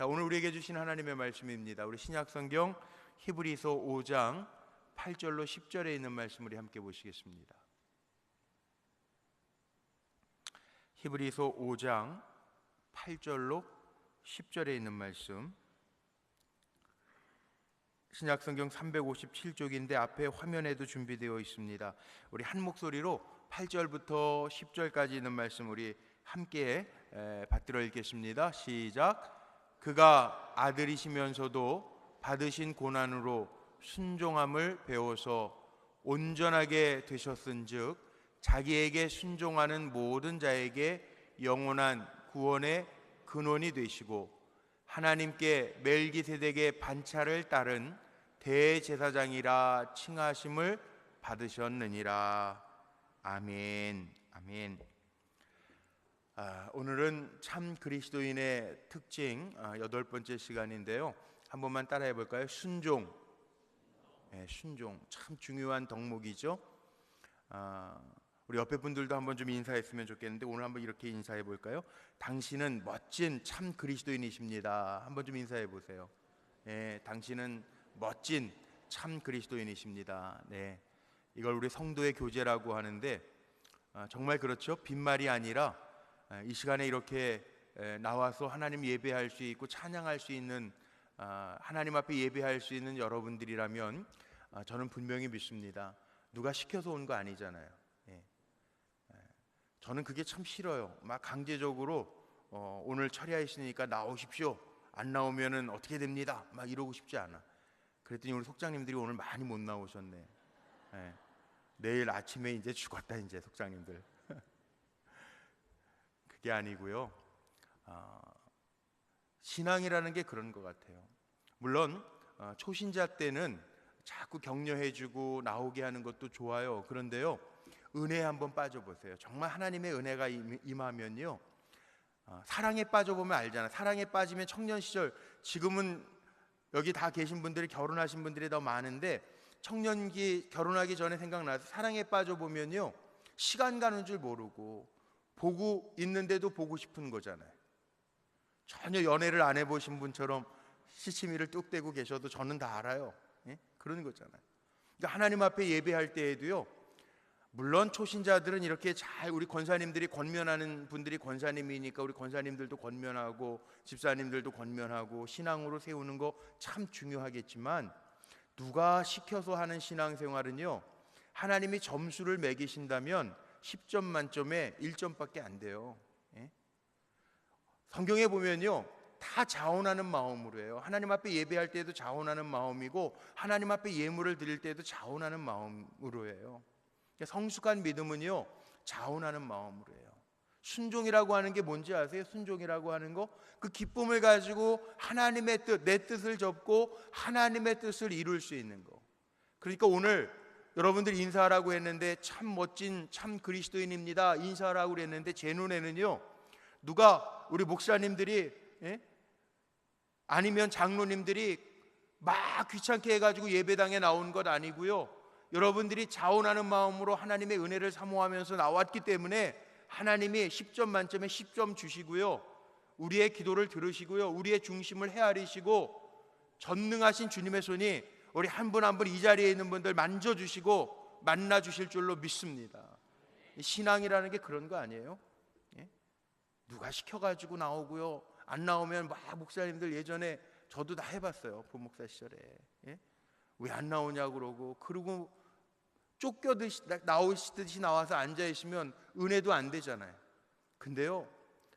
자, 오늘 우리에게 주신 하나님의 말씀입니다. 우리 신약성경 히브리서 5장 8절로 10절에 있는 말씀 우리 함께 보시겠습니다. 히브리서 5장 8절로 10절에 있는 말씀, 신약성경 357쪽인데 앞에 화면에도 준비되어 있습니다. 우리 한 목소리로 8절부터 10절까지 있는 말씀 우리 함께 받들어 읽겠습니다. 시작. 그가 아들이시면서도 받으신 고난으로 순종함을 배워서 온전하게 되셨은즉 자기에게 순종하는 모든 자에게 영원한 구원의 근원이 되시고 하나님께 멜기세덱의 반차를 따른 대제사장이라 칭하심을 받으셨느니라. 아멘. 아멘. 오늘은 참 그리스도인의 특징 8번째 시간인데요. 한 번만 따라해 볼까요? 순종. 순종 참 중요한 덕목이죠. 우리 옆에 분들도 한번 좀 인사했으면 좋겠는데 오늘 한번 이렇게 인사해 볼까요? 당신은 멋진 참 그리스도인이십니다. 한번 좀 인사해 보세요. 당신은 멋진 참 그리스도인이십니다. 네, 이걸 우리 성도의 교제라고 하는데 정말 그렇죠. 빈말이 아니라 이 시간에 이렇게 나와서 하나님 예배할 수 있고 찬양할 수 있는, 하나님 앞에 예배할 수 있는 여러분들이라면 저는 분명히 믿습니다. 누가 시켜서 온 거 아니잖아요. 저는 그게 참 싫어요. 막 강제적으로 오늘 철야이시니까 나오십시오, 안 나오면은 어떻게 됩니다, 막 이러고 싶지 않아. 그랬더니 우리 속장님들이 오늘 많이 못 나오셨네. 내일 아침에 이제 죽었다 이제 속장님들. 그게 아니고요. 신앙이라는 게 그런 것 같아요. 물론 초신자 때는 자꾸 격려해주고 나오게 하는 것도 좋아요. 그런데요, 은혜에 한번 빠져보세요. 정말 하나님의 은혜가 임하면요, 사랑에 빠져보면 알잖아요. 사랑에 빠지면 청년 시절, 지금은 여기 다 계신 분들이 결혼하신 분들이 더 많은데 청년기 결혼하기 전에 생각나서 사랑에 빠져보면요, 시간 가는 줄 모르고 보고 있는데도 보고 싶은 거잖아요. 전혀 연애를 안 해보신 분처럼 시치미를 뚝 떼고 계셔도 저는 다 알아요. 그런 거잖아요. 그러니까 하나님 앞에 예배할 때에도요, 물론 초신자들은 이렇게 잘, 우리 권사님들이 권면하는 분들이 권사님이니까 우리 권사님들도 권면하고 집사님들도 권면하고 신앙으로 세우는 거 참 중요하겠지만 누가 시켜서 하는 신앙생활은요, 하나님이 점수를 매기신다면 10점 만점에 1점밖에 안 돼요. 성경에 보면요, 다 자원하는 마음으로 해요. 하나님 앞에 예배할 때도 자원하는 마음이고 하나님 앞에 예물을 드릴 때도 자원하는 마음으로 해요. 성숙한 믿음은요, 자원하는 마음으로 해요. 순종이라고 하는 게 뭔지 아세요? 순종이라고 하는 거, 그 기쁨을 가지고 하나님의 뜻, 내 뜻을 접고 하나님의 뜻을 이룰 수 있는 거. 그러니까 오늘 여러분들 인사하라고 했는데 참 멋진 참 그리스도인입니다, 인사하라고 했는데 제 눈에는요, 누가 우리 목사님들이 아니면 장로님들이 막 귀찮게 해가지고 예배당에 나온 것 아니고요, 여러분들이 자원하는 마음으로 하나님의 은혜를 사모하면서 나왔기 때문에 하나님이 10점 만점에 10점 주시고요, 우리의 기도를 들으시고요, 우리의 중심을 헤아리시고 전능하신 주님의 손이 우리 한 분 한 분 이 자리에 있는 분들 만져주시고 만나주실 줄로 믿습니다. 신앙이라는 게 그런 거 아니에요? 누가 시켜가지고 나오고요, 안 나오면 막 목사님들, 예전에 저도 다 해봤어요. 부목사 시절에. 왜 안 나오냐고 그러고 쫓겨듯이 나오시듯이 나와서 앉아있으면 은혜도 안 되잖아요. 근데요,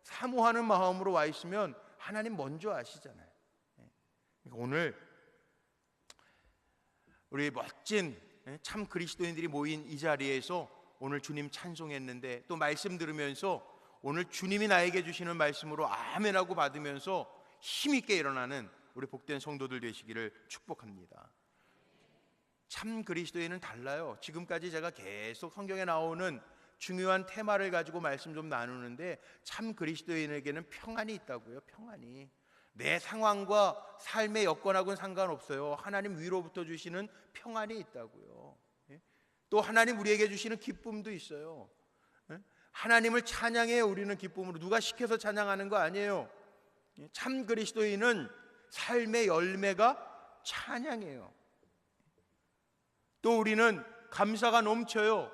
사모하는 마음으로 와 있으면 하나님 먼저 아시잖아요. 그러니까 오늘 우리 멋진 참 그리스도인들이 모인 이 자리에서 오늘 주님 찬송했는데 또 말씀 들으면서 오늘 주님이 나에게 주시는 말씀으로 아멘하고 받으면서 힘있게 일어나는 우리 복된 성도들 되시기를 축복합니다. 참 그리스도인은 달라요. 지금까지 제가 계속 성경에 나오는 중요한 테마를 가지고 말씀 좀 나누는데 참 그리스도인에게는 평안이 있다고요. 평안이. 내 상황과 삶의 여건하고는 상관없어요. 하나님 위로부터 주시는 평안이 있다고요. 또 하나님 우리에게 주시는 기쁨도 있어요. 하나님을 찬양해 우리는 기쁨으로. 누가 시켜서 찬양하는 거 아니에요. 참 그리스도인은 삶의 열매가 찬양이에요. 또 우리는 감사가 넘쳐요.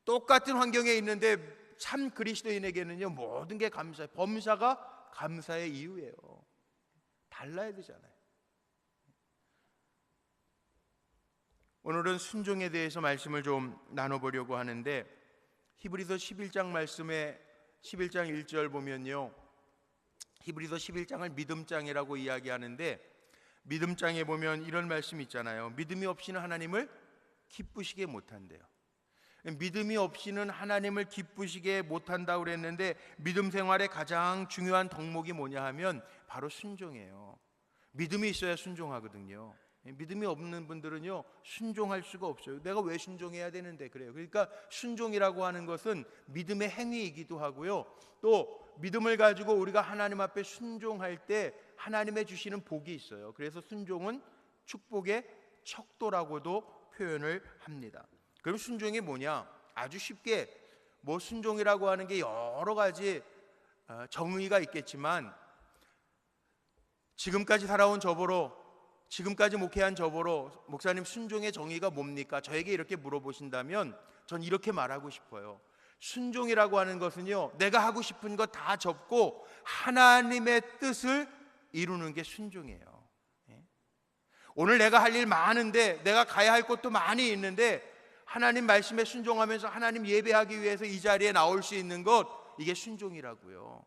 똑같은 환경에 있는데 참 그리스도인에게는요, 모든 게 감사해요. 범사가 감사의 이유예요. 달라야 되잖아요. 오늘은 순종에 대해서 말씀을 좀 나눠보려고 하는데, 히브리서 11장 말씀에 11장 1절 보면요, 히브리서 11장을 믿음장이라고 이야기하는데, 믿음장에 보면 이런 말씀이 있잖아요. 믿음이 없이는 하나님을 기쁘시게 못한대요. 믿음이 없이는 하나님을 기쁘시게 못한다고 그랬는데, 믿음 생활의 가장 중요한 덕목이 뭐냐 하면 바로 순종이에요. 믿음이 있어야 순종하거든요. 믿음이 없는 분들은요, 순종할 수가 없어요. 내가 왜 순종해야 되는데 그래요. 그러니까 순종이라고 하는 것은 믿음의 행위이기도 하고요, 또 믿음을 가지고 우리가 하나님 앞에 순종할 때 하나님의 주시는 복이 있어요. 그래서 순종은 축복의 척도라고도 표현을 합니다. 그럼 순종이 뭐냐? 아주 쉽게 뭐 순종이라고 하는 게 여러 가지 정의가 있겠지만, 지금까지 살아온 저보로, 지금까지 목회한 저보로 목사님 순종의 정의가 뭡니까? 저에게 이렇게 물어보신다면 전 이렇게 말하고 싶어요. 순종이라고 하는 것은요, 내가 하고 싶은 거 다 접고 하나님의 뜻을 이루는 게 순종이에요. 오늘 내가 할 일 많은데, 내가 가야 할 곳도 많이 있는데 하나님 말씀에 순종하면서 하나님 예배하기 위해서 이 자리에 나올 수 있는 것, 이게 순종이라고요.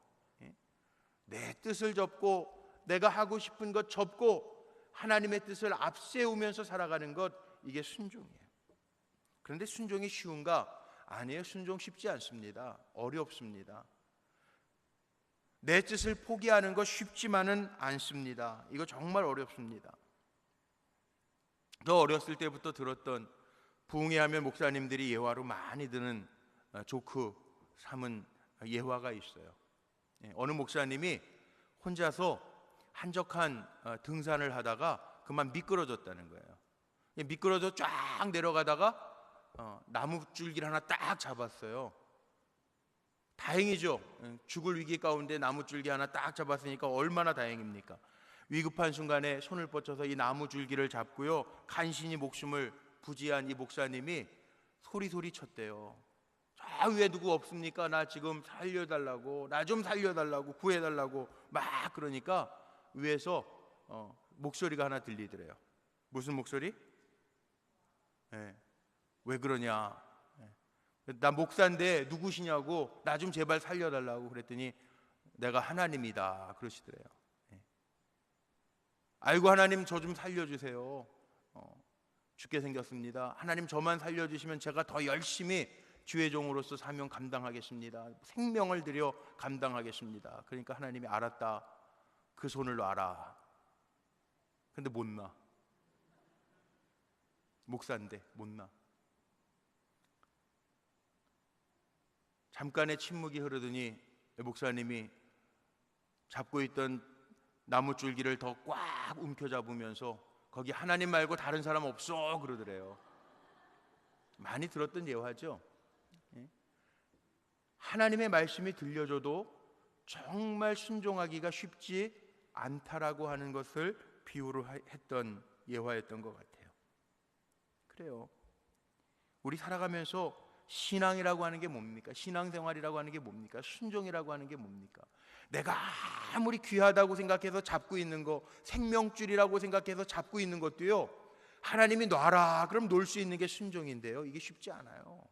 내 뜻을 접고 내가 하고 싶은 것 접고 하나님의 뜻을 앞세우면서 살아가는 것, 이게 순종이에요. 그런데 순종이 쉬운가? 아니에요. 순종 쉽지 않습니다. 어렵습니다. 내 뜻을 포기하는 것 쉽지만은 않습니다. 이거 정말 어렵습니다. 저 어렸을 때부터 들었던, 부흥회하면 목사님들이 예화로 많이 드는 조크 삼은 예화가 있어요. 어느 목사님이 혼자서 한적한 등산을 하다가 그만 미끄러졌다는 거예요. 미끄러져 쫙 내려가다가 나무 줄기를 하나 딱 잡았어요. 다행이죠. 죽을 위기 가운데 나무 줄기 하나 딱 잡았으니까 얼마나 다행입니까? 위급한 순간에 손을 뻗쳐서 이 나무 줄기를 잡고요, 간신히 목숨을 부지한 이 목사님이 소리소리 쳤대요. 저 위에 누구 없습니까? 나 지금 살려달라고, 나 좀 살려달라고, 구해달라고 막 그러니까 위에서 목소리가 하나 들리더래요. 무슨 목소리? 왜 그러냐? 나 목사인데 누구시냐고, 나 좀 제발 살려달라고 그랬더니 내가 하나님이다 그러시더래요. 아이고 하나님 저 좀 살려주세요. 죽게 생겼습니다. 하나님 저만 살려주시면 제가 더 열심히 주의 종으로서 사명 감당하겠습니다. 생명을 들여 감당하겠습니다. 그러니까 하나님이 알았다. 그 손을 놔라. 근데 못 놔. 목사인데 못 놔. 잠깐의 침묵이 흐르더니 목사님이 잡고 있던 나무 줄기를 더 꽉 움켜잡으면서 거기 하나님 말고 다른 사람 없어 그러더래요. 많이 들었던 예화죠. 하나님의 말씀이 들려줘도 정말 순종하기가 쉽지 않다라고 하는 것을 비유로 했던 예화였던 것 같아요. 그래요. 우리 살아가면서 신앙이라고 하는 게 뭡니까? 신앙생활이라고 하는 게 뭡니까? 순종이라고 하는 게 뭡니까? 내가 아무리 귀하다고 생각해서 잡고 있는 거, 생명줄이라고 생각해서 잡고 있는 것도요, 하나님이 놔라 그럼 놓을 수 있는 게 순종인데요, 이게 쉽지 않아요.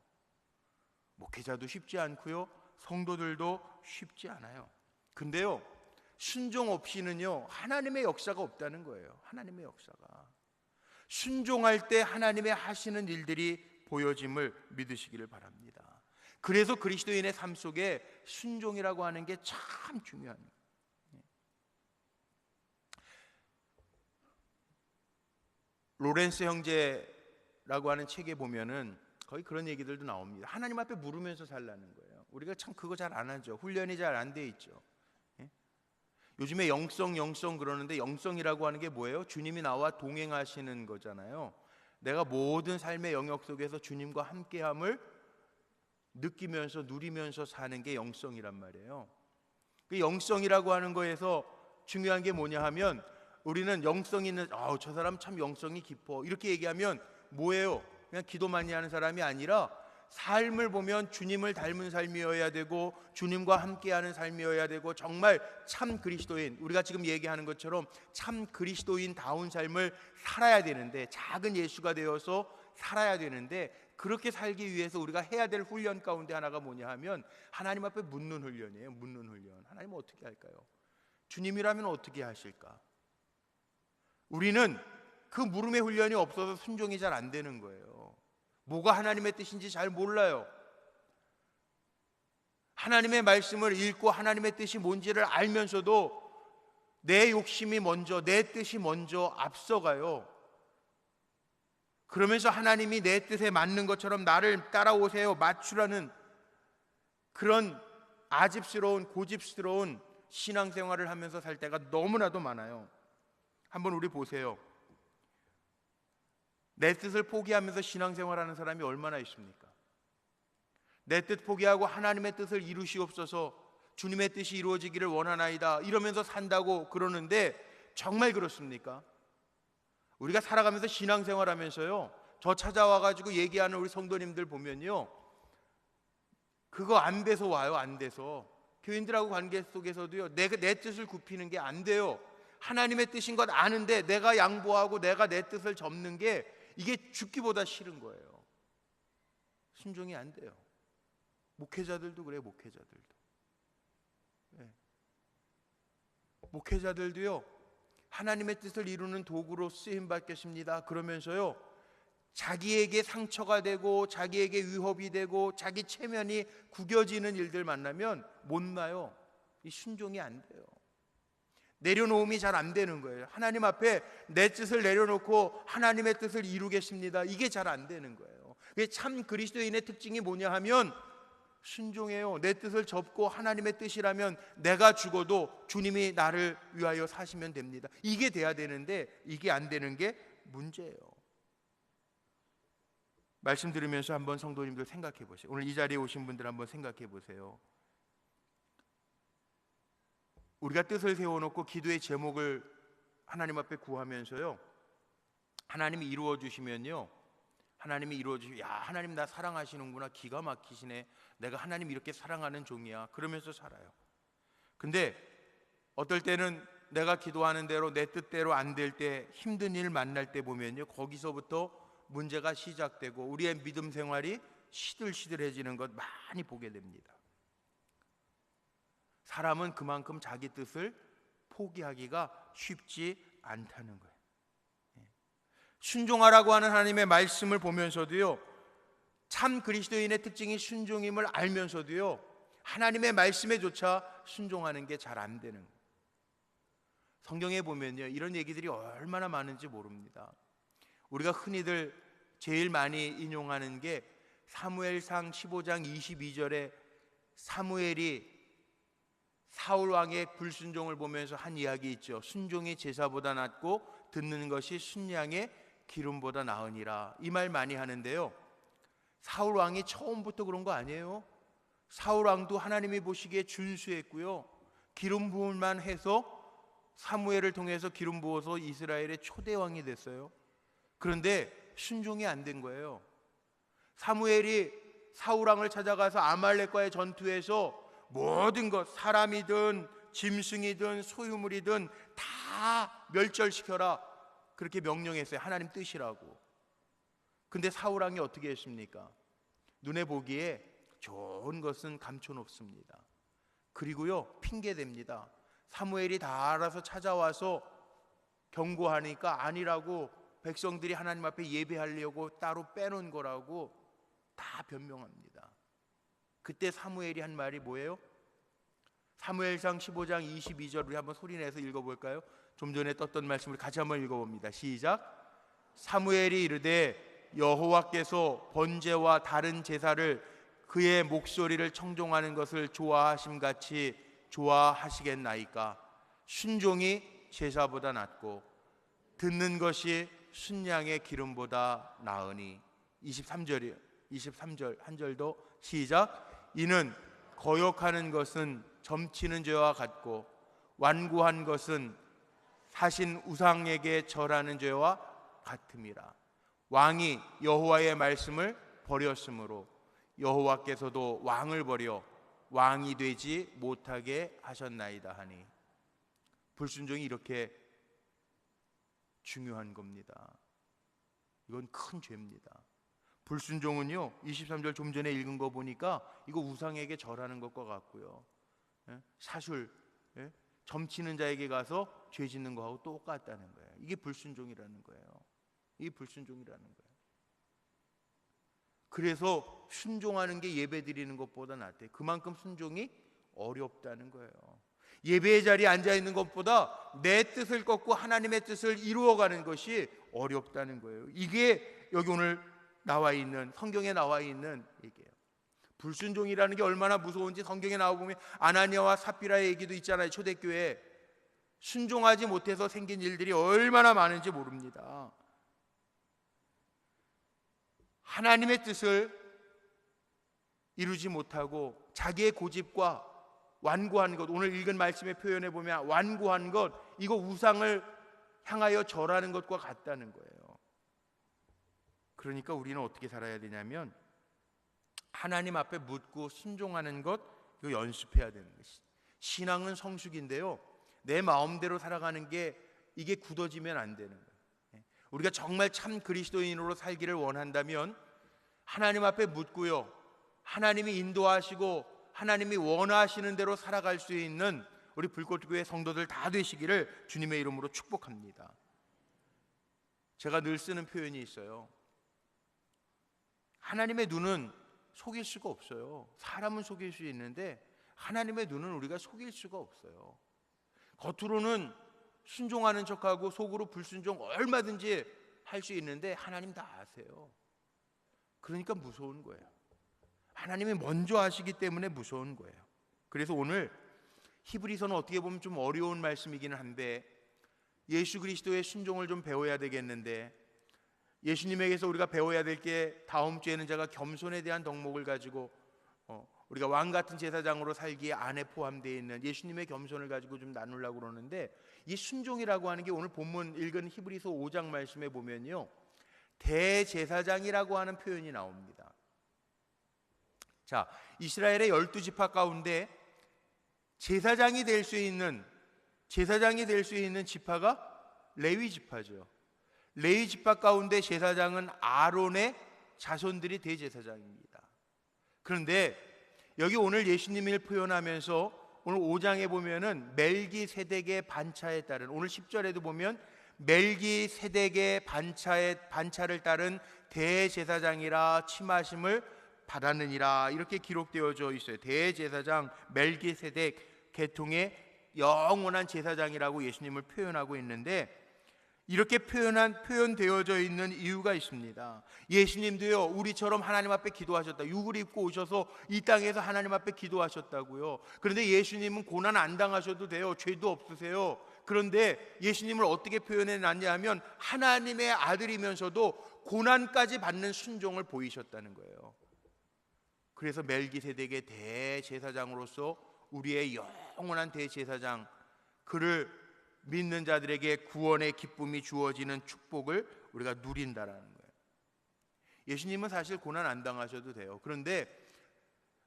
목회자도 쉽지 않고요, 성도들도 쉽지 않아요. 근데요, 순종 없이는요 하나님의 역사가 없다는 거예요. 하나님의 역사가. 순종할 때 하나님의 하시는 일들이 보여짐을 믿으시기를 바랍니다. 그래서 그리스도인의 삶 속에 순종이라고 하는 게 참 중요합니다. 로렌스 형제라고 하는 책에 보면은 거의 그런 얘기들도 나옵니다. 하나님 앞에 물으면서 살라는 거예요. 우리가 참 그거 잘 안 하죠. 훈련이 잘 안 돼 있죠. 요즘에 영성 그러는데, 영성이라고 하는 게 뭐예요? 주님이 나와 동행하시는 거잖아요. 내가 모든 삶의 영역 속에서 주님과 함께함을 느끼면서 누리면서 사는 게 영성이란 말이에요. 그 영성이라고 하는 거에서 중요한 게 뭐냐 하면, 우리는 영성 있는, 저 사람 참 영성이 깊어, 이렇게 얘기하면 뭐예요? 그냥 기도 많이 하는 사람이 아니라 삶을 보면 주님을 닮은 삶이어야 되고, 주님과 함께하는 삶이어야 되고, 정말 참 그리스도인, 우리가 지금 얘기하는 것처럼 참 그리스도인다운 삶을 살아야 되는데, 작은 예수가 되어서 살아야 되는데, 그렇게 살기 위해서 우리가 해야 될 훈련 가운데 하나가 뭐냐 하면, 하나님 앞에 묻는 훈련이에요. 묻는 훈련. 하나님 어떻게 할까요? 주님이라면 어떻게 하실까? 우리는 그 물음의 훈련이 없어서 순종이 잘 안 되는 거예요. 뭐가 하나님의 뜻인지 잘 몰라요. 하나님의 말씀을 읽고 하나님의 뜻이 뭔지를 알면서도 내 욕심이 먼저, 내 뜻이 먼저 앞서가요. 그러면서 하나님이 내 뜻에 맞는 것처럼 나를 따라오세요, 맞추라는 그런 아집스러운, 고집스러운 신앙생활을 하면서 살 때가 너무나도 많아요. 한번 우리 보세요. 내 뜻을 포기하면서 신앙생활하는 사람이 얼마나 있습니까? 내 뜻 포기하고 하나님의 뜻을 이루시옵소서, 주님의 뜻이 이루어지기를 원하나이다, 이러면서 산다고 그러는데 정말 그렇습니까? 우리가 살아가면서 신앙생활하면서요, 저 찾아와가지고 얘기하는 우리 성도님들 보면요, 그거 안 돼서 와요. 안 돼서. 교인들하고 관계 속에서도요, 내 뜻을 굽히는 게 안 돼요. 하나님의 뜻인 것 아는데 내가 양보하고 내가 내 뜻을 접는 게, 이게 죽기보다 싫은 거예요. 순종이 안 돼요. 목회자들도 그래요. 목회자들도. 네. 목회자들도요, 하나님의 뜻을 이루는 도구로 쓰임 받겠습니다 그러면서요, 자기에게 상처가 되고 자기에게 위협이 되고 자기 체면이 구겨지는 일들 만나면 못 나요. 이 순종이 안 돼요. 내려놓음이 잘 안 되는 거예요. 하나님 앞에 내 뜻을 내려놓고 하나님의 뜻을 이루겠습니다, 이게 잘 안 되는 거예요. 참 그리스도인의 특징이 뭐냐 하면 순종해요. 내 뜻을 접고 하나님의 뜻이라면 내가 죽어도 주님이 나를 위하여 사시면 됩니다. 이게 돼야 되는데 이게 안 되는 게 문제예요. 말씀 들으면서 한번 성도님들 생각해 보세요. 오늘 이 자리에 오신 분들 한번 생각해 보세요. 우리가 뜻을 세워놓고 기도의 제목을 하나님 앞에 구하면서요, 하나님이 이루어 주시면요, 하나님이 이루어 주시면, 야, 하나님 나 사랑하시는구나, 기가 막히시네, 내가 하나님 이렇게 사랑하는 종이야, 그러면서 살아요. 근데 어떨 때는 내가 기도하는 대로 내 뜻대로 안 될 때, 힘든 일 만날 때 보면요, 거기서부터 문제가 시작되고 우리의 믿음 생활이 시들시들해지는 것 많이 보게 됩니다. 사람은 그만큼 자기 뜻을 포기하기가 쉽지 않다는 거예요. 순종하라고 하는 하나님의 말씀을 보면서도요, 참 그리스도인의 특징이 순종임을 알면서도요, 하나님의 말씀에조차 순종하는 게 잘 안 되는 거예요. 성경에 보면요, 이런 얘기들이 얼마나 많은지 모릅니다. 우리가 흔히들 제일 많이 인용하는 게 사무엘상 15장 22절에 사무엘이 사울 왕의 불순종을 보면서 한 이야기 있죠. 순종이 제사보다 낫고 듣는 것이 순양의 기름보다 나으니라, 이 말 많이 하는데요, 사울 왕이 처음부터 그런 거 아니에요. 사울 왕도 하나님이 보시기에 준수했고요, 기름 부음만 해서 사무엘을 통해서 기름 부어서 이스라엘의 초대 왕이 됐어요. 그런데 순종이 안 된 거예요. 사무엘이 사울 왕을 찾아가서 아말렉과의 전투에서 모든 것, 사람이든 짐승이든 소유물이든 다 멸절시켜라, 그렇게 명령했어요. 하나님 뜻이라고. 근데 사울 왕이 어떻게 했습니까? 눈에 보기에 좋은 것은 감춰놓습니다. 그리고요, 핑계댑니다. 사무엘이 다 알아서 찾아와서 경고하니까 아니라고, 백성들이 하나님 앞에 예배하려고 따로 빼놓은 거라고 다 변명합니다. 그때 사무엘이 한 말이 뭐예요? 사무엘상 15장 22절 우리 한번 소리내서 읽어볼까요? 좀 전에 떴던 말씀을 같이 한번 읽어봅니다. 시작. 사무엘이 이르되 여호와께서 번제와 다른 제사를 그의 목소리를 청종하는 것을 좋아하심같이 좋아하시겠나이까? 순종이 제사보다 낫고 듣는 것이 순양의 기름보다 나으니. 23절 한 절 더 시작. 이는 거역하는 것은 점치는 죄와 같고 완고한 것은 사신 우상에게 절하는 죄와 같음이라. 왕이 여호와의 말씀을 버렸으므로 여호와께서도 왕을 버려 왕이 되지 못하게 하셨나이다 하니. 불순종이 이렇게 중요한 겁니다. 이건 큰 죄입니다. 불순종은요, 23절 좀 전에 읽은 거 보니까 이거 우상에게 절하는 것과 같고요, 사술, 점치는 자에게 가서 죄 짓는 거하고 똑같다는 거예요. 이게 불순종이라는 거예요. 이게 불순종이라는 거예요. 그래서 순종하는 게 예배 드리는 것보다 낫대요. 그만큼 순종이 어렵다는 거예요. 예배의 자리에 앉아 있는 것보다 내 뜻을 꺾고 하나님의 뜻을 이루어가는 것이 어렵다는 거예요. 이게 여기 오늘 나와 있는, 성경에 나와 있는 얘기예요. 불순종이라는 게 얼마나 무서운지 성경에 나와 보면 아나니아와 삽비라의 얘기도 있잖아요. 초대교회에 순종하지 못해서 생긴 일들이 얼마나 많은지 모릅니다. 하나님의 뜻을 이루지 못하고 자기의 고집과 완고한 것, 오늘 읽은 말씀의 표현에 보면 완고한 것, 이거 우상을 향하여 절하는 것과 같다는 거예요. 그러니까 우리는 어떻게 살아야 되냐면 하나님 앞에 묻고 순종하는 것, 이거 연습해야 되는 것이. 신앙은 성숙인데요, 내 마음대로 살아가는 게 이게 굳어지면 안 되는 거예요. 우리가 정말 참 그리스도인으로 살기를 원한다면 하나님 앞에 묻고요, 하나님이 인도하시고 하나님이 원하시는 대로 살아갈 수 있는 우리 불꽃교회 성도들 다 되시기를 주님의 이름으로 축복합니다. 제가 늘 쓰는 표현이 있어요. 하나님의 눈은 속일 수가 없어요. 사람은 속일 수 있는데 하나님의 눈은 우리가 속일 수가 없어요. 겉으로는 순종하는 척하고 속으로 불순종 얼마든지 할 수 있는데 하나님 다 아세요. 그러니까 무서운 거예요. 하나님이 먼저 아시기 때문에 무서운 거예요. 그래서 오늘 히브리서는 어떻게 보면 좀 어려운 말씀이기는 한데 예수 그리스도의 순종을 좀 배워야 되겠는데, 예수님에게서 우리가 배워야 될 게 다음 주에는 제가 겸손에 대한 덕목을 가지고 우리가 왕 같은 제사장으로 살기에 안에 포함되어 있는 예수님의 겸손을 가지고 좀 나누려고 그러는데, 이 순종이라고 하는 게 오늘 본문 읽은 히브리서 5장 말씀에 보면요, 대제사장이라고 하는 표현이 나옵니다. 자, 이스라엘의 12지파 가운데 제사장이 될 수 있는 지파가 레위 지파죠. 레위 지파 가운데 제사장은 아론의 자손들이 대제사장입니다. 그런데 여기 오늘 예수님을 표현하면서 오늘 5장에 보면은 멜기세덱의 반차에 따른, 오늘 10절에도 보면 멜기세덱의 반차를 따른 대제사장이라 칭하심을 받았느니라, 이렇게 기록되어져 있어요. 대제사장 멜기세덱 계통의 영원한 제사장이라고 예수님을 표현하고 있는데, 이렇게 표현되어져 있는 이유가 있습니다. 예수님도요, 우리처럼 하나님 앞에 기도하셨다. 육을 입고 오셔서 이 땅에서 하나님 앞에 기도하셨다고요. 그런데 예수님은 고난 안 당하셔도 돼요. 죄도 없으세요. 그런데 예수님을 어떻게 표현해 놨냐면 하나님의 아들이면서도 고난까지 받는 순종을 보이셨다는 거예요. 그래서 멜기세덱의 대제사장으로서 우리의 영원한 대제사장, 그를 믿는 자들에게 구원의 기쁨이 주어지는 축복을 우리가 누린다라는 거예요. 예수님은 사실 고난 안 당하셔도 돼요. 그런데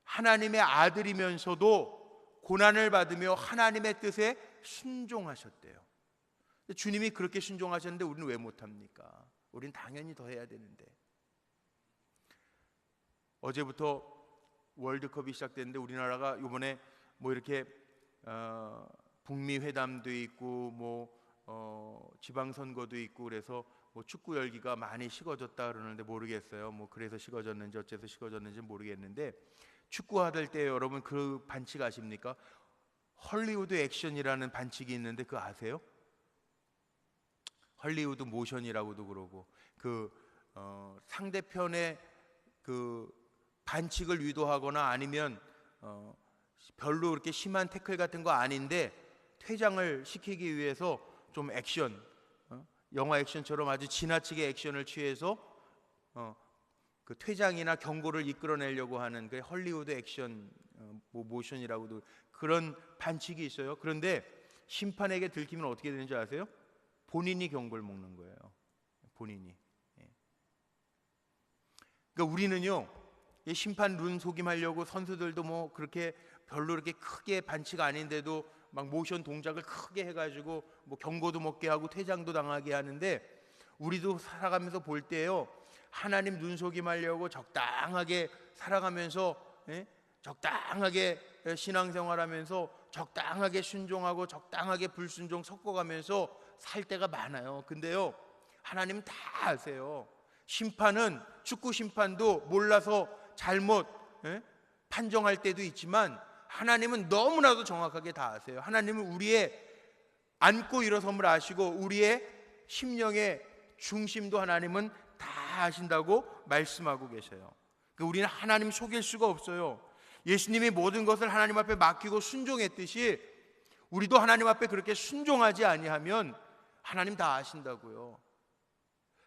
하나님의 아들이면서도 고난을 받으며 하나님의 뜻에 순종하셨대요. 주님이 그렇게 순종하셨는데 우리는 왜 못합니까? 우리는 당연히 더 해야 되는데. 어제부터 월드컵이 시작됐는데 우리나라가 이번에 뭐 이렇게 북미 회담도 있고 지방선거도 있고 그래서 뭐 축구 열기가 많이 식어졌다 그러는데 모르겠어요. 뭐 그래서 식어졌는지 어째서 식어졌는지 모르겠는데, 축구할 때 여러분 그 반칙 아십니까? 헐리우드 액션이라는 반칙이 있는데 그거 아세요? 헐리우드 모션이라고도 그러고, 상대편의 그 반칙을 유도하거나 아니면 별로 그렇게 심한 태클 같은 거 아닌데 퇴장을 시키기 위해서 좀 액션, 영화 액션처럼 아주 지나치게 액션을 취해서 그 퇴장이나 경고를 이끌어내려고 하는 그 헐리우드 액션 모션이라고도 그런 반칙이 있어요. 그런데 심판에게 들키면 어떻게 되는지 아세요? 본인이 경고를 먹는 거예요. 본인이. 그러니까 우리는요, 이 심판 룬 속임하려고 선수들도 뭐 그렇게 별로 그렇게 크게 반칙 아닌데도 막 모션 동작을 크게 해가지고 뭐 경고도 먹게 하고 퇴장도 당하게 하는데, 우리도 살아가면서 볼 때요, 하나님 눈속임하려고 적당하게 살아가면서, 적당하게 신앙생활하면서 적당하게 순종하고 적당하게 불순종 섞어가면서 살 때가 많아요. 근데요, 하나님 다 아세요. 심판은, 축구 심판도 몰라서 잘못 판정할 때도 있지만 하나님은 너무나도 정확하게 다 아세요. 하나님은 우리의 앉고 일어섬을 아시고 우리의 심령의 중심도 하나님은 다 아신다고 말씀하고 계셔요. 그러니까 우리는 하나님 속일 수가 없어요. 예수님이 모든 것을 하나님 앞에 맡기고 순종했듯이 우리도 하나님 앞에 그렇게 순종하지 아니하면 하나님 다 아신다고요.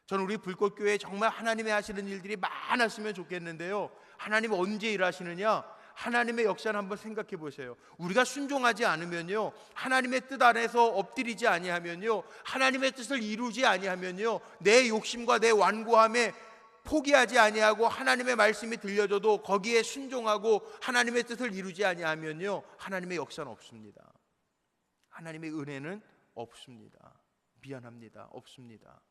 저는 우리 불꽃교회에 정말 하나님의 하시는 일들이 많았으면 좋겠는데요, 하나님 언제 일하시느냐? 하나님의 역사를 한번 생각해 보세요. 우리가 순종하지 않으면요, 하나님의 뜻 안에서 엎드리지 아니하면요, 하나님의 뜻을 이루지 아니하면요, 내 욕심과 내 완고함에 포기하지 아니하고 하나님의 말씀이 들려줘도 거기에 순종하고 하나님의 뜻을 이루지 아니하면요, 하나님의 역사는 없습니다. 하나님의 은혜는 없습니다. 미안합니다. 없습니다.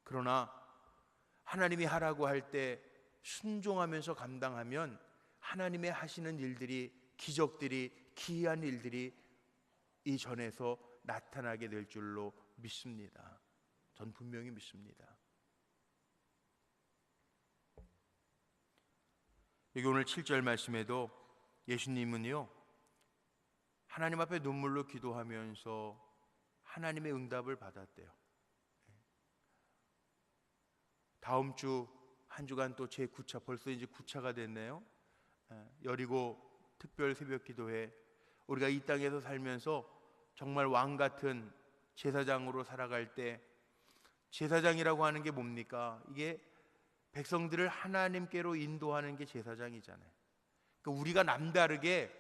그러나 하나님이 하라고 할 때 순종하면서 감당하면 하나님의 하시는 일들이, 기적들이, 기이한 일들이 이 전에서 나타나게 될 줄로 믿습니다. 전 분명히 믿습니다. 여기 오늘 7절 말씀에도 예수님은요, 하나님 앞에 눈물로 기도하면서 하나님의 응답을 받았대요. 다음 주 한 주간 또 제 9차, 벌써 이제 9차가 됐네요. 여리고 특별 새벽 기도회, 우리가 이 땅에서 살면서 정말 왕 같은 제사장으로 살아갈 때, 제사장이라고 하는 게 뭡니까? 이게 백성들을 하나님께로 인도하는 게 제사장이잖아요. 그러니까 우리가 남다르게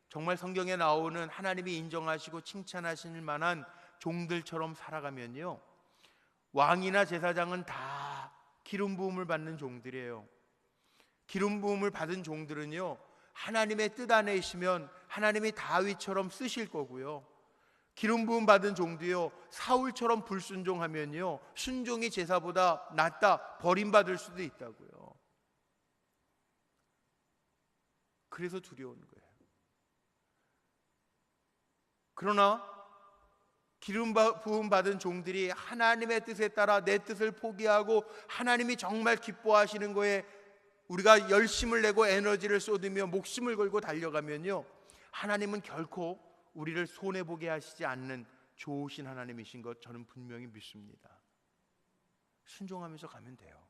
정말 성경에 나오는 하나님이 인정하시고 칭찬하실 만한 종들처럼 살아가면요, 왕이나 제사장은 다 기름 부음을 받는 종들이에요. 기름 부음을 받은 종들은요, 하나님의 뜻 안에 있으면 하나님이 다윗처럼 쓰실 거고요, 기름 부음 받은 종도요, 사울처럼 불순종하면요, 순종이 제사보다 낫다, 버림받을 수도 있다고요. 그래서 두려운 거예요. 그러나 기름 부음 받은 종들이 하나님의 뜻에 따라 내 뜻을 포기하고 하나님이 정말 기뻐하시는 거에 우리가 열심을 내고 에너지를 쏟으며 목숨을 걸고 달려가면요, 하나님은 결코 우리를 손해보게 하시지 않는 좋으신 하나님이신 것 저는 분명히 믿습니다. 순종하면서 가면 돼요.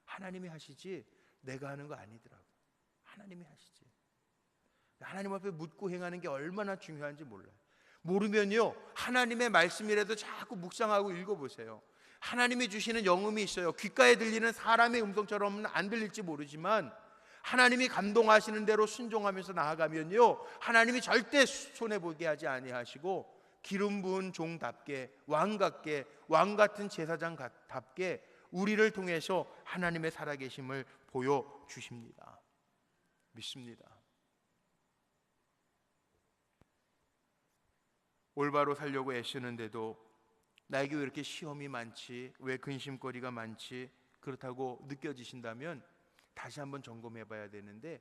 하나님이 하시지 내가 하는 거 아니더라고요. 하나님이 하시지. 하나님 앞에 묻고 행하는 게 얼마나 중요한지 몰라요. 모르면요, 하나님의 말씀이라도 자꾸 묵상하고 읽어보세요. 하나님이 주시는 영음이 있어요. 귓가에 들리는 사람의 음성처럼은 안 들릴지 모르지만 하나님이 감동하시는 대로 순종하면서 나아가면요, 하나님이 절대 손해보게 하지 아니하시고 기름 부은 종답게, 왕같게, 왕같은 제사장답게 우리를 통해서 하나님의 살아계심을 보여주십니다. 믿습니다. 올바로 살려고 애쓰는데도 나에게 왜 이렇게 시험이 많지, 왜 근심거리가 많지, 그렇다고 느껴지신다면 다시 한번 점검해 봐야 되는데,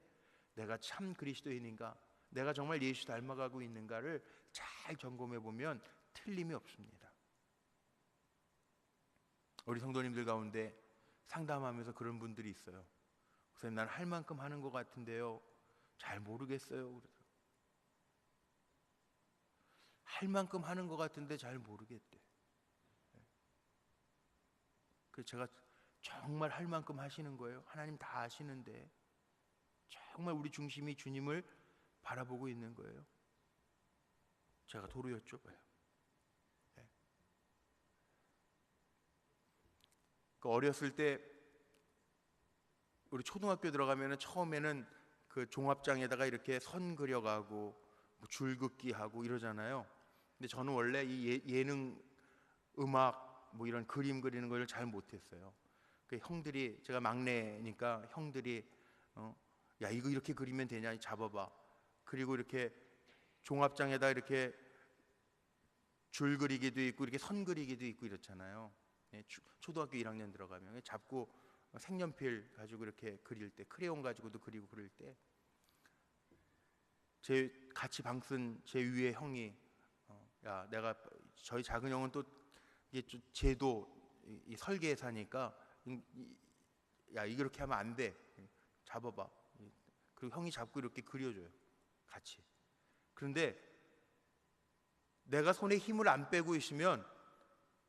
내가 참 그리스도인인가, 내가 정말 예수 닮아가고 있는가를 잘 점검해 보면 틀림이 없습니다. 우리 성도님들 가운데 상담하면서 그런 분들이 있어요. 선생님, 난 할 만큼 하는 것 같은데요, 잘 모르겠어요. 할 만큼 하는 것 같은데 잘 모르겠대. 그래서 제가 정말 할 만큼 하시는 거예요? 하나님 다 아시는데 정말 우리 중심이 주님을 바라보고 있는 거예요? 제가 도로 여쭤봐요. 어렸을 때 우리 초등학교 들어가면 처음에는 그 종합장에다가 이렇게 선 그려가고 뭐 줄긋기 하고 이러잖아요. 근데 저는 원래 이 예능, 음악 뭐 이런 그림 그리는 걸 잘 못했어요. 그 형들이, 제가 막내니까 형들이 야 이거 이렇게 그리면 되냐, 잡아봐. 그리고 이렇게 종합장에다 이렇게 줄 그리기도 있고 이렇게 선 그리기도 있고 이렇잖아요. 초등학교 1학년 들어가면 잡고 색연필 가지고 이렇게 그릴 때, 크레용 가지고도 그리고 그릴 때, 제 같이 방 쓴 제 위에 형이 야 내가, 저희 작은 형은 또 이게 좀 제도 이 설계사니까 야 이거 이렇게 하면 안 돼, 잡아봐. 그리고 형이 잡고 이렇게 그려줘요, 같이. 그런데 내가 손에 힘을 안 빼고 있으면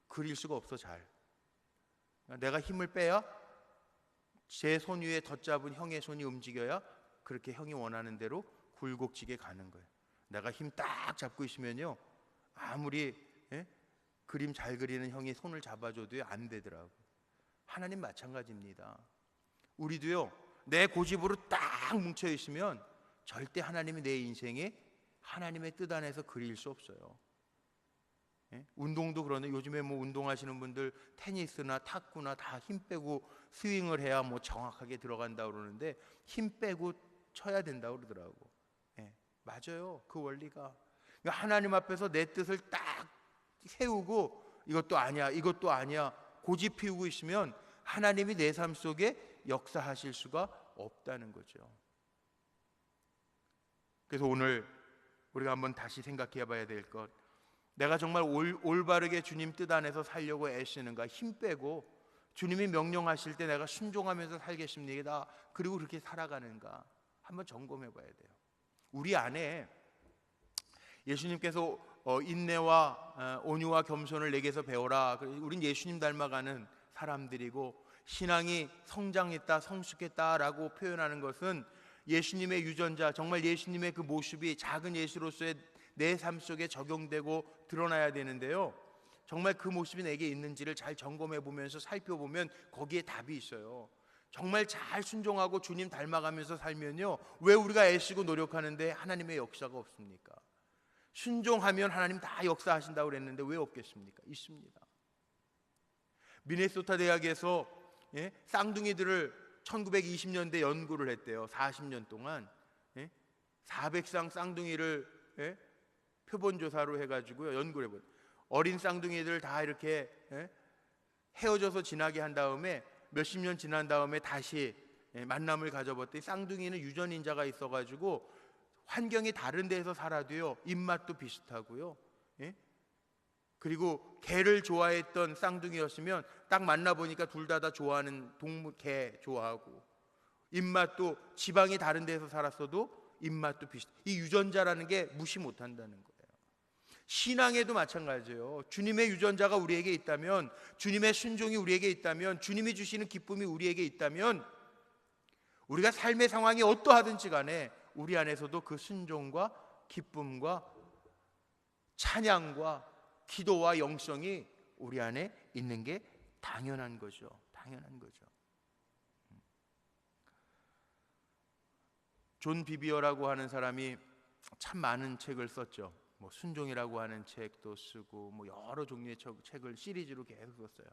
그릴 수가 없어, 잘. 내가 힘을 빼야 제 손 위에 덧잡은 형의 손이 움직여야 그렇게 형이 원하는 대로 굴곡지게 가는 거예요. 내가 힘 딱 잡고 있으면요, 아무리 그림 잘 그리는 형이 손을 잡아줘도 안 되더라고. 하나님 마찬가지입니다. 우리도요, 내 고집으로 딱 뭉쳐 있으면 절대 하나님이 내 인생에 하나님의 뜻 안에서 그릴 수 없어요. 운동도 그러네. 요즘에 뭐 운동하시는 분들 테니스나 탁구나 다 힘 빼고 스윙을 해야 뭐 정확하게 들어간다 그러는데 힘 빼고 쳐야 된다 그러더라고. 맞아요, 그 원리가. 그러니까 하나님 앞에서 내 뜻을 딱 세우고 이것도 아니야 이것도 아니야 고집 피우고 있으면 하나님이 내 삶 속에 역사하실 수가 없다는 거죠. 그래서 오늘 우리가 한번 다시 생각해 봐야 될 것, 내가 정말 올바르게 주님 뜻 안에서 살려고 애쓰는가, 힘 빼고 주님이 명령하실 때 내가 순종하면서 살겠습니다, 그리고 그렇게 살아가는가 한번 점검해 봐야 돼요. 우리 안에 예수님께서 인내와 온유와 겸손을 내게서 배워라, 우린 예수님 닮아가는 사람들이고 신앙이 성장했다 성숙했다라고 표현하는 것은 예수님의 유전자, 정말 예수님의 그 모습이 작은 예수로서의 내 삶 속에 적용되고 드러나야 되는데요, 정말 그 모습이 내게 있는지를 잘 점검해 보면서 살펴보면 거기에 답이 있어요. 정말 잘 순종하고 주님 닮아가면서 살면요, 왜 우리가 애쓰고 노력하는데 하나님의 역사가 없습니까? 순종하면 하나님 다 역사하신다고 그랬는데 왜 없겠습니까? 있습니다. 미네소타 대학에서 쌍둥이들을 1920년대 연구를 했대요. 40년 동안 400쌍 쌍둥이를 표본조사로 해가지고요 연구를 해본. 어린 쌍둥이들 다 이렇게 헤어져서 지나게 한 다음에 몇십 년 지난 다음에 다시 만남을 가져봤더니 쌍둥이는 유전인자가 있어가지고 환경이 다른 데서 살아도요 입맛도 비슷하고요, 그리고 개를 좋아했던 쌍둥이였으면 딱 만나보니까 둘 다 좋아하는 동물, 개 좋아하고, 입맛도 지방이 다른 데서 살았어도 입맛도 비슷. 이 유전자라는 게 무시 못한다는 거예요. 신앙에도 마찬가지예요. 주님의 유전자가 우리에게 있다면, 주님의 순종이 우리에게 있다면, 주님이 주시는 기쁨이 우리에게 있다면, 우리가 삶의 상황이 어떠하든지 간에 우리 안에서도 그 순종과 기쁨과 찬양과 기도와 영성이 우리 안에 있는 게 당연한 거죠. 당연한 거죠. 존 비비어라고 하는 사람이 참 많은 책을 썼죠. 뭐 순종이라고 하는 책도 쓰고 뭐 여러 종류의 책을 시리즈로 계속 썼어요.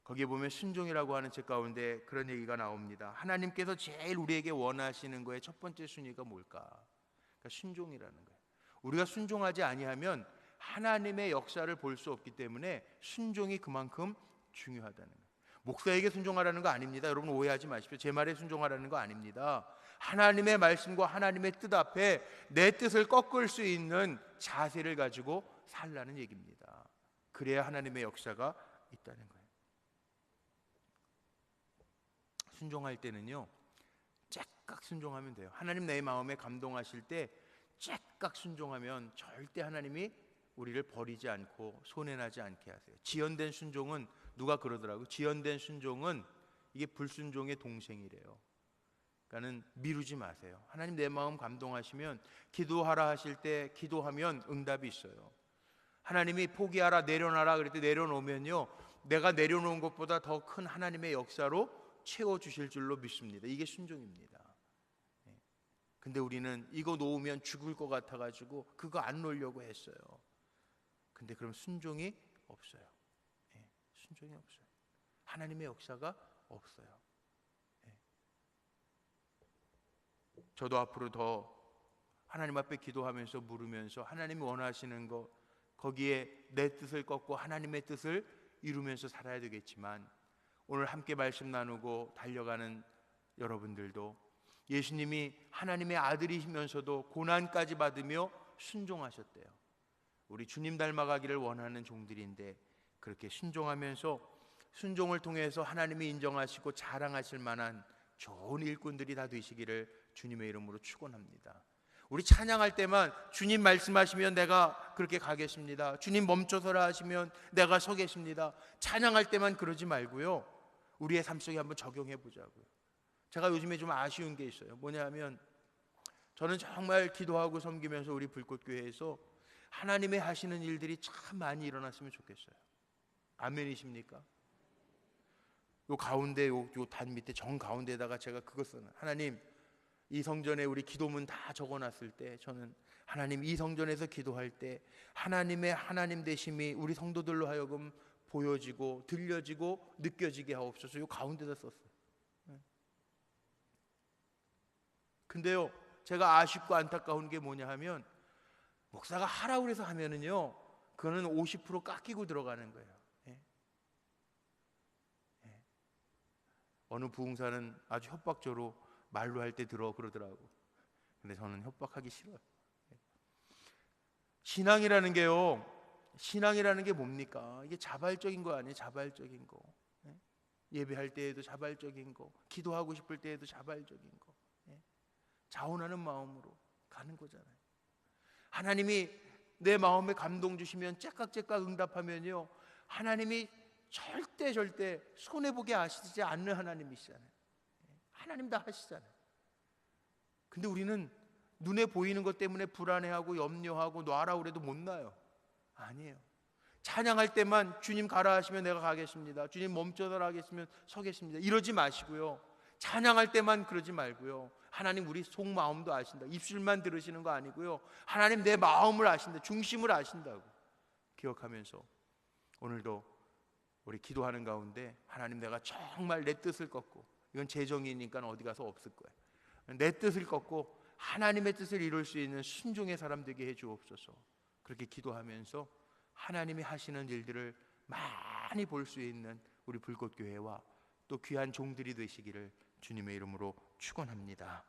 거기에 보면 순종이라고 하는 책 가운데 그런 얘기가 나옵니다. 하나님께서 제일 우리에게 원하시는 거의 첫 번째 순위가 뭘까? 그러니까 순종이라는 거예요. 우리가 순종하지 아니하면 하나님의 역사를 볼 수 없기 때문에 순종이 그만큼 중요하다는 거예요. 목사에게 순종하라는 거 아닙니다. 여러분 오해하지 마십시오. 제 말에 순종하라는 거 아닙니다. 하나님의 말씀과 하나님의 뜻 앞에 내 뜻을 꺾을 수 있는 자세를 가지고 살라는 얘기입니다. 그래야 하나님의 역사가 있다는 거예요. 순종할 때는요 째깍 순종하면 돼요. 하나님 내 마음에 감동하실 때 째깍 순종하면 절대 하나님이 우리를 버리지 않고 손해나지 않게 하세요. 지연된 순종은, 누가 그러더라고요. 지연된 순종은 이게 불순종의 동생이래요. 그러니까는 미루지 마세요. 하나님 내 마음 감동하시면 기도하라 하실 때 기도하면 응답이 있어요. 하나님이 포기하라 내려놔라 그럴 때 내려놓으면요 내가 내려놓은 것보다 더 큰 하나님의 역사로 채워주실 줄로 믿습니다. 이게 순종입니다. 근데 우리는 이거 놓으면 죽을 것 같아가지고 그거 안 놓으려고 했어요. 근데 그럼 순종이 없어요. 예, 순종이 없어요. 하나님의 역사가 없어요. 예. 저도 앞으로 더 하나님 앞에 기도하면서 물으면서 하나님이 원하시는 거 거기에 내 뜻을 꺾고 하나님의 뜻을 이루면서 살아야 되겠지만, 오늘 함께 말씀 나누고 달려가는 여러분들도 예수님이 하나님의 아들이시면서도 고난까지 받으며 순종하셨대요. 우리 주님 닮아가기를 원하는 종들인데 그렇게 순종하면서 순종을 통해서 하나님이 인정하시고 자랑하실 만한 좋은 일꾼들이 다 되시기를 주님의 이름으로 축원합니다. 우리 찬양할 때만 주님 말씀하시면 내가 그렇게 가겠습니다, 주님 멈춰서라 하시면 내가 서겠습니다, 찬양할 때만 그러지 말고요, 우리의 삶 속에 한번 적용해 보자고요. 제가 요즘에 좀 아쉬운 게 있어요. 뭐냐면 저는 정말 기도하고 섬기면서 우리 불꽃교회에서 하나님의 하시는 일들이 참 많이 일어났으면 좋겠어요. 아멘이십니까? 요 가운데 요 단 밑에 정 가운데다가 제가 그거 써놔. 하나님, 이 성전에 우리 기도문 다 적어놨을 때 저는 하나님 이 성전에서 기도할 때 하나님의 하나님 되심이 우리 성도들로 하여금 보여지고 들려지고 느껴지게 하옵소서. 요 가운데다 썼어요. 근데요, 제가 아쉽고 안타까운 게 뭐냐 하면 목사가 하라고 그래서 하면은요, 그거는 50% 깎이고 들어가는 거예요. 예? 예. 어느 부흥사는 아주 협박조로 말로 할 때 들어 그러더라고. 근데 저는 협박하기 싫어요. 예. 신앙이라는 게요, 신앙이라는 게 뭡니까? 이게 자발적인 거 아니에요? 자발적인 거. 예? 예배할 때에도 자발적인 거, 기도하고 싶을 때에도 자발적인 거, 예? 자원하는 마음으로 가는 거잖아요. 하나님이 내 마음에 감동 주시면 째깍째깍 응답하면요, 하나님이 절대 손해보게 하시지 않는 하나님이시잖아요. 하나님 다 하시잖아요. 근데 우리는 눈에 보이는 것 때문에 불안해하고 염려하고 놔라 그래도 못 놔요. 아니에요. 찬양할 때만 주님 가라 하시면 내가 가겠습니다, 주님 멈춰서라 하겠으면 서겠습니다, 이러지 마시고요. 찬양할 때만 그러지 말고요. 하나님 우리 속마음도 아신다. 입술만 들으시는 거 아니고요, 하나님 내 마음을 아신다, 중심을 아신다고 기억하면서 오늘도 우리 기도하는 가운데 하나님, 내가 정말 내 뜻을 꺾고, 이건 제 정의니까 어디 가서 없을 거예요, 내 뜻을 꺾고 하나님의 뜻을 이룰 수 있는 순종의 사람 되게 해 주옵소서. 그렇게 기도하면서 하나님이 하시는 일들을 많이 볼 수 있는 우리 불꽃교회와 또 귀한 종들이 되시기를 주님의 이름으로 축원합니다.